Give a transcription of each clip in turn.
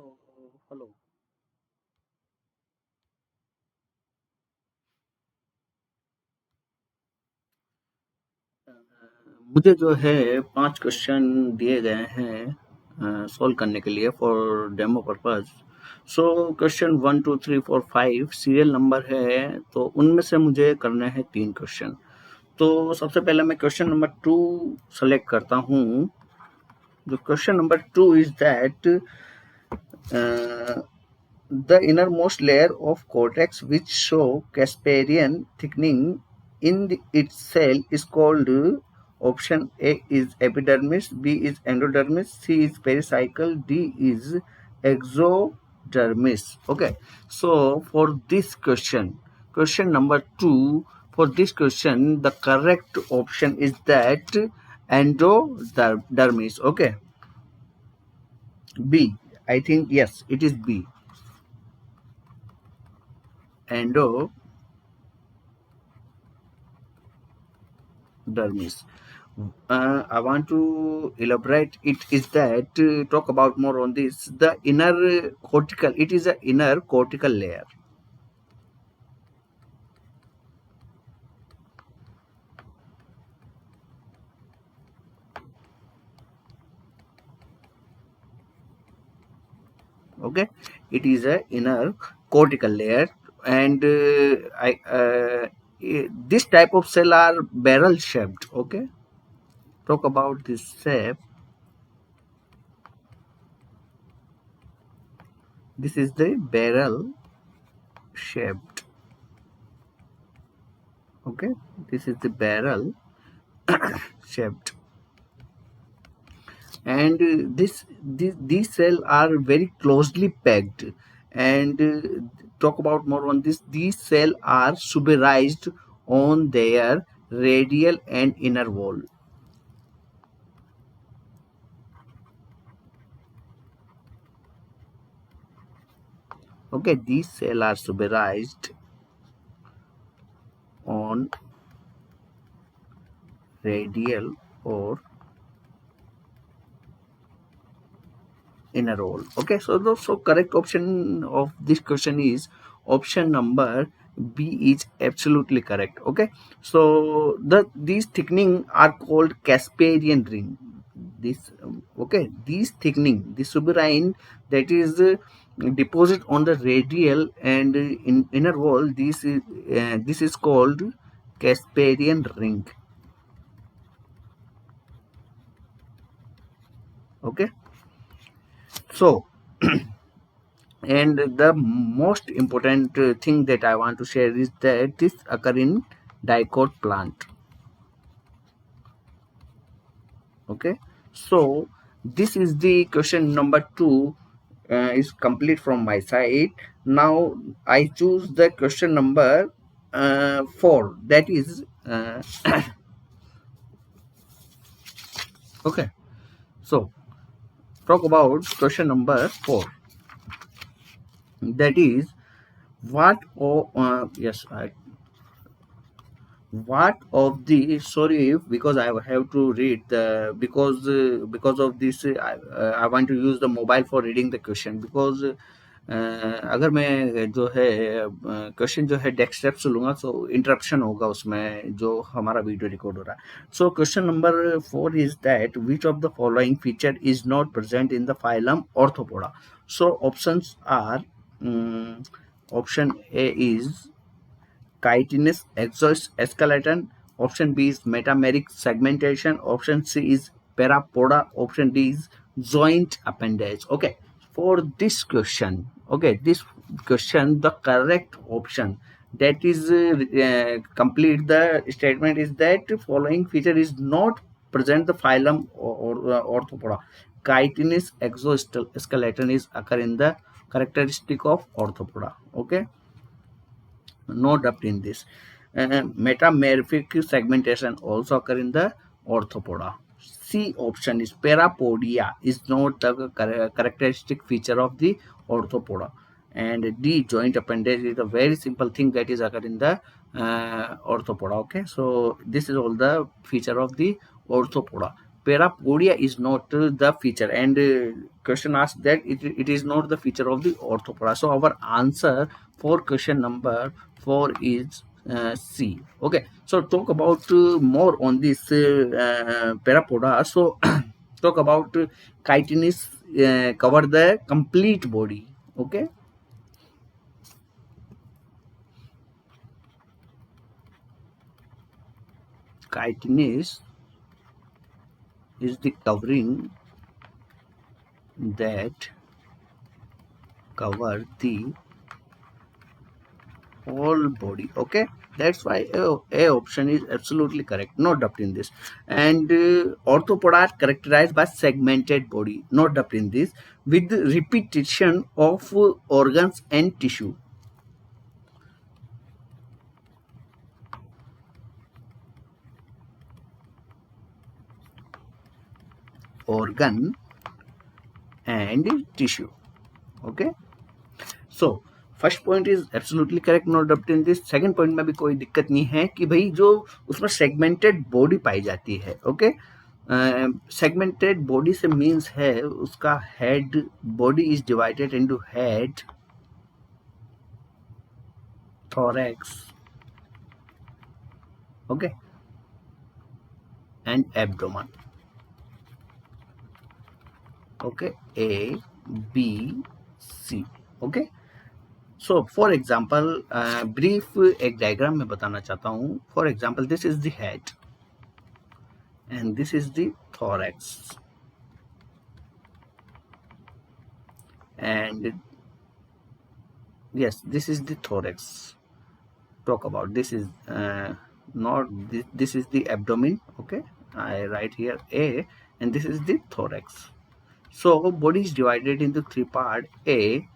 So, hello. मुझे जो है 5 क्वेश्चन दिए गए हैं सॉल्व करने के लिए for demo purpose. So question 1 2 3 4 5 serial number है, तो उनमें से मुझे करने हैं 3 क्वेश्चन। तो सबसे पहले मैं क्वेश्चन नंबर 2 सेलेक्ट करता हूँ। जो question number 2 is that the innermost layer of cortex which show Casparian thickening in its cell is called option A is epidermis, B is endodermis, C is pericycle, D is exodermis. Okay, so for this question, question number 2, for this question the correct option is that endodermis. Okay, B, I think yes, it is B, endodermis. I want to elaborate it is that talk about more on this. The inner cortical, it is a inner cortical layer. Okay, it is a inner cortical layer, and this type of cell are barrel shaped. Okay, talk about this shape. This is the barrel shaped. Okay, this is the barrel shaped, and these cells are very closely packed, and talk about more on this. These cells are supervised on their radial and inner wall. Okay, these cells are supervised on radial or inner wall. Okay, so the correct option of this question is option number B is absolutely correct. Okay, so these thickening are called Casparian ring. This okay, these thickening, the suberin that is deposit on the radial and inner wall. This is called Casparian ring. Okay, so and the most important thing that I want to share is that this occur in dicot plant. Okay, so this is the question number 2 is complete from my side. Now I choose the question number 4, that is okay, so talk about question number 4, that is what yes, what of the, sorry, because I have to read the, because of this I want to use the mobile for reading the question, because अगर मैं जो है question जो है desktop से लूंगा तो interruption होगा उसमें जो हमारा वीडियो रिकॉर्ड हो रहा है. So question number 4 is that which of the following feature is not present in the phylum arthropoda. So options are, option A is chitinous exoskeleton, option B is metameric segmentation, option C is parapoda, option D is joint appendage. Okay, for this question, okay, this question the correct option that is complete the statement is that following feature is not present the phylum or orthopoda. Chitinous exoskeleton is occur in the characteristic of orthopoda. Okay, no doubt in this. Metamorphic segmentation also occur in the orthopoda. C option is parapodia is not the characteristic feature of the orthopoda. And D joint appendage is a very simple thing that is occur in the orthopoda. Okay, so this is all the feature of the orthopoda. parapodia is not the feature, and question asks that it is not the feature of the orthopoda. So our answer for question number 4 is C. Okay, so talk about more on this parapoda. So talk about chitinous cover the complete body. Okay, chitinous is the covering that cover the whole body. Okay, that's why A option is absolutely correct, no doubt in this. And orthopoda are characterized by segmented body, no doubt in this, with repetition of organs and tissue. Organ and tissue. Okay, so first point is absolutely correct, no doubt in this. Second point में भी कोई दिक्कत नहीं है कि भाई जो उसमें सेगमेंटेड बॉडी पाई जाती है। ओके, सेगमेंटेड बॉडी से मीन्स है उसका head, body is divided into head, thorax, okay, and abdomen. Okay, A B C. Okay, so for example brief एक डायग्राम में बताना चाहता हूँ। For example this is the head and this is the thorax, and yes, this is the thorax. Talk about this is not this, this is the abdomen. Okay, I write here A, and this is the thorax. So body is divided into three parts: A,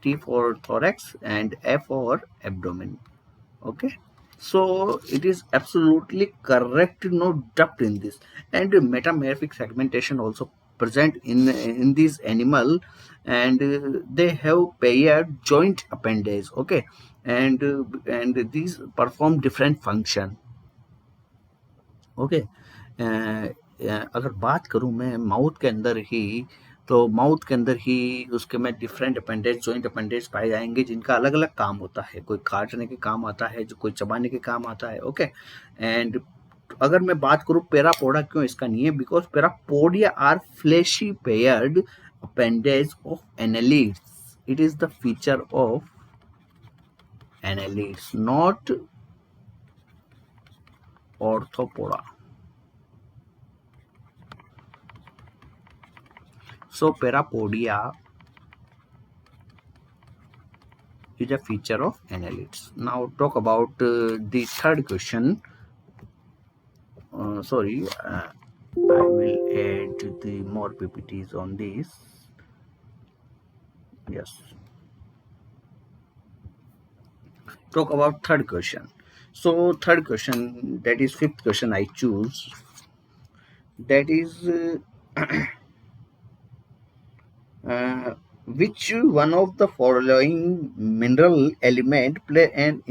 T for thorax, and F for abdomen. Okay, so it is absolutely correct, no doubt in this. And metamorphic segmentation also present in this animal, and they have paired joint appendage. Okay, and these perform different function. Okay, अगर बात करूं मैं mouth के अंदर ही, तो mouth के अंदर ही उसके में डिफरेंट अपेंडेज, जॉइंट अपेंडेज पाए जाएंगे जिनका अलग अलग काम होता है। कोई काटने के काम आता है, जो कोई चबाने के काम आता है। ओके, एंड अगर मैं बात करूं पेरापोडा क्यों इसका नहीं है, because parapodia are fleshy paired appendage of annelids. It is the feature of annelids, not arthropoda. So parapodia is a feature of annelids. Now talk about the third question. Sorry, I will add the more PPTs on this. Yes. Talk about third question. So third question, that is fifth question I choose. That is which one of the following mineral element play an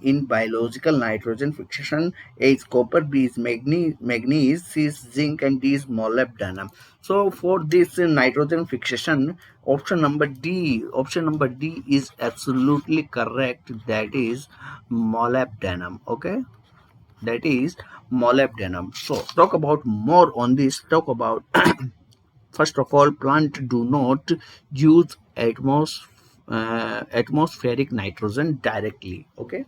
in biological nitrogen fixation? A is copper, B is manganese, C is zinc, and D is molybdenum. So for this nitrogen fixation, option number D is absolutely correct. That is molybdenum. Okay, that is molybdenum. So talk about more on this. Talk about first of all, plants do not use atmospheric nitrogen directly. Okay,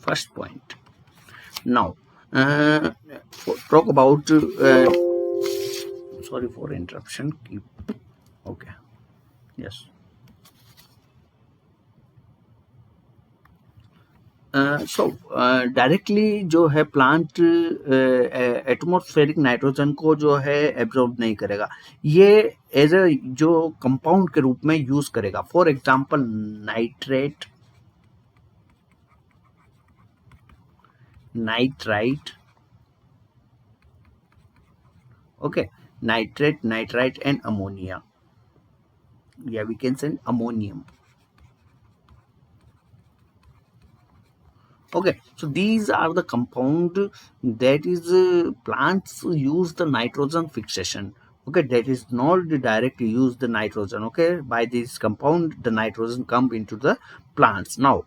first point. Now talk about sorry for interruption. Okay, yes. So directly जो है plant atmospheric nitrogen को जो है absorb नहीं करेगा, ये as a जो compound के रूप में यूज करेगा। For example nitrate, nitrite, Okay, nitrate, nitrite, and ammonia. Yeah, we can say ammonium. Okay, so these are the compound that is plants use the nitrogen fixation. Okay, that is not directly use the nitrogen. Okay, by this compound the nitrogen come into the plants. Now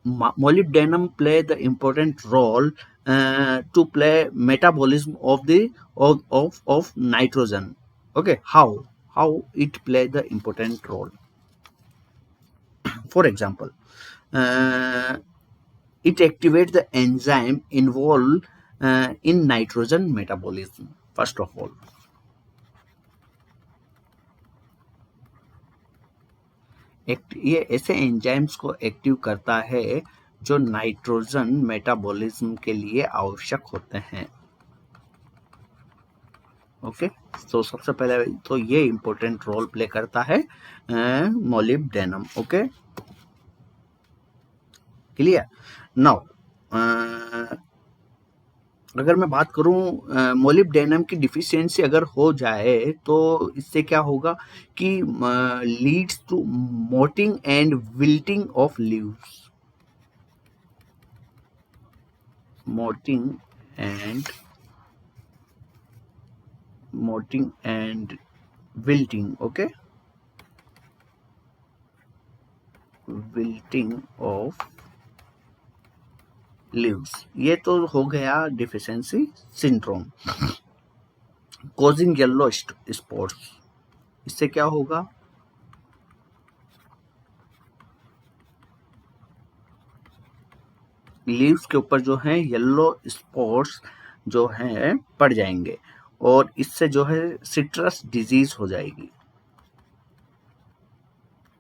molybdenum play the important role to play metabolism of the of nitrogen. Okay, how it play the important role? For example, uh, it activates the enzyme involved in nitrogen metabolism. First of all, ये ऐसे enzymes को active करता है जो nitrogen metabolism के लिए आवश्यक होते हैं. ओके, तो सबसे पहले तो ये इंपॉर्टेंट रोल प्ले करता है मोलिब्डेनम. Okay, clear. नाउ अगर मैं बात करूं मोलिब्डेनम की डिफिशियंसी अगर हो जाए तो इससे क्या होगा कि leads to mottling and wilting of leaves. Mottling and wilting. Okay, wilting of leaves. ये तो हो गया deficiency syndrome. Causing yellow spots, इससे क्या होगा? लीव्स के ऊपर जो है येलो स्पॉट्स जो है पड़ जाएंगे और इससे जो है सिट्रस डिजीज हो जाएगी.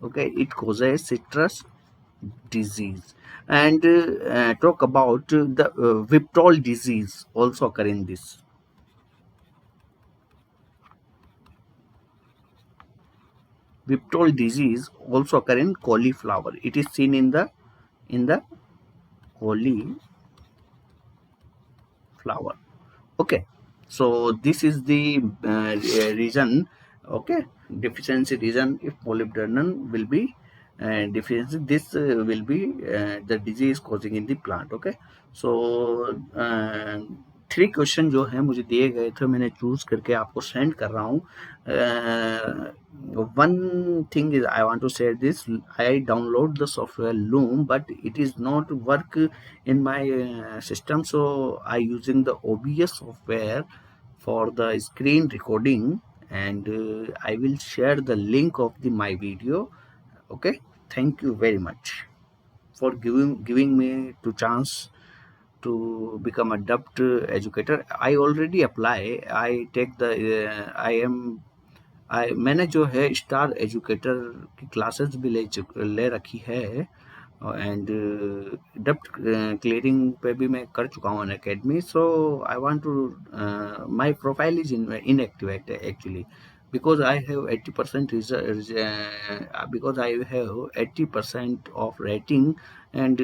Okay, it causes citrus disease. And talk about the Viptol disease also occur in this. Viptol disease also occur in cauliflower. It is seen in the cauliflower. Okay, so this is the reason. Okay, deficiency reason. If molybdenum will be deficiency, this will be the disease causing in the plant. Okay, so three question जो है मुझे दिए गए थे, मैंने choose करके आपको send कर रहा हूँ. One thing is I want to share this. I download the software Loom but it is not work in my system, so I using the OBS software for the screen recording, and I will share the link of the my video. Okay, thank you very much for giving me to chance to become a dubbed educator. I already apply. I take the मैंने जो है star educator की classes भी ले रखी है and dept clearing पे भी मैं कर चुका हूँ academy. So I want to my profile is inactive actually because I have 80% because I have 80% of rating, and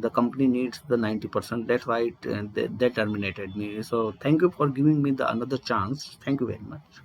the company needs the 90%. That's why they terminated me. So thank you for giving me the another chance. Thank you very much.